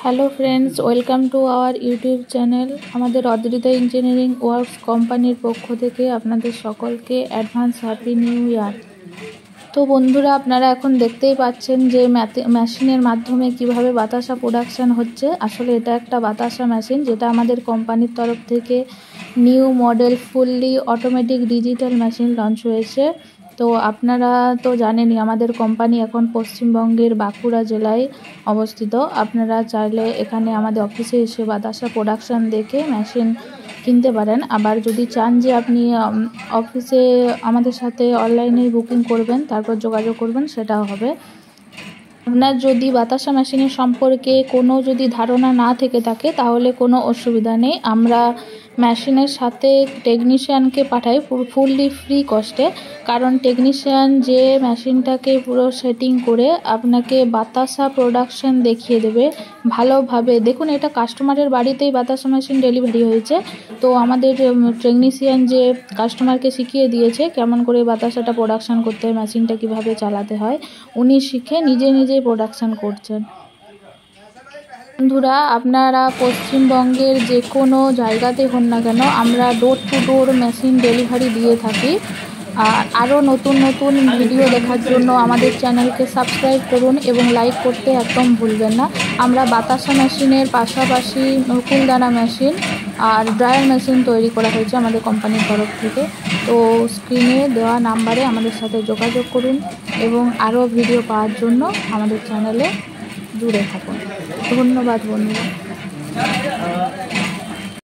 Hello friends, welcome to our YouTube channel. আমাদের Adrita engineering works কোম্পানির পক্ষ থেকে আপনাদের সকলকে অ্যাডভান্স হ্যাপি নিউ ইয়ার। তো বন্ধুরা, আপনারা এখন দেখতেই পাচ্ছেন যে মেশিনের মাধ্যমে কিভাবে বাতাসা প্রোডাকশান হচ্ছে। আসলে এটা একটা বাতাসা মেশিন, যেটা আমাদের কোম্পানির তরফ থেকে new model fully automatic digital machine launch হয়েছে। তো আপনারা তো জানেনই, আমাদের কোম্পানি এখন পশ্চিমবঙ্গের বাঁকুড়া জেলায় অবস্থিত। আপনারা চাইলে এখানে আমাদের অফিসে এসে বাতাসা প্রোডাকশান দেখে মেশিন কিনতে পারেন। আবার যদি চান যে আপনি অফিসে আমাদের সাথে অনলাইনে বুকিং করবেন, তারপর যোগাযোগ করবেন, সেটাও হবে। আপনার যদি বাতাসা মেশিনের সম্পর্কে কোনো যদি ধারণা না থেকে থাকে, তাহলে কোনো অসুবিধা নেই। আমরা মেশিনের সাথে টেকনিশিয়ানকে পাঠাই ফুললি ফ্রি কস্টে। কারণ টেকনিশিয়ান যে মেশিনটাকে পুরো সেটিং করে আপনাকে বাতাসা প্রোডাকশান দেখিয়ে দেবে ভালোভাবে। দেখুন, এটা কাস্টমারের বাড়িতেই বাতাসা মেশিন ডেলিভারি হয়েছে। তো আমাদের টেকনিশিয়ান যে কাস্টমারকে শিখিয়ে দিয়েছে কেমন করে বাতাসাটা প্রোডাকশান করতে হয়, মেশিনটা কিভাবে চালাতে হয়, উনি শিখে নিজে নিজেই প্রোডাকশান করছেন। বন্ধুরা, আপনারা পশ্চিমবঙ্গের যে কোনো জায়গাতে হন না কেন, আমরা door to door machine delivery দিয়ে থাকি। আর আরও নতুন নতুন ভিডিও দেখার জন্য আমাদের চ্যানেলকে সাবস্ক্রাইব করুন এবং লাইক করতে একদম ভুলবেন না। আমরা বাতাসা মেশিনের পাশাপাশি ফুলদানা মেশিন আর ড্রায়ার মেশিন তৈরি করা হয়েছে আমাদের কোম্পানির তরফ থেকে। তো স্ক্রিনে দেওয়া নাম্বারে আমাদের সাথে যোগাযোগ করুন এবং আরও ভিডিও পাওয়ার জন্য আমাদের চ্যানেলে জুড়ে থাকুন। ধন্যবাদ বন্ধুরা।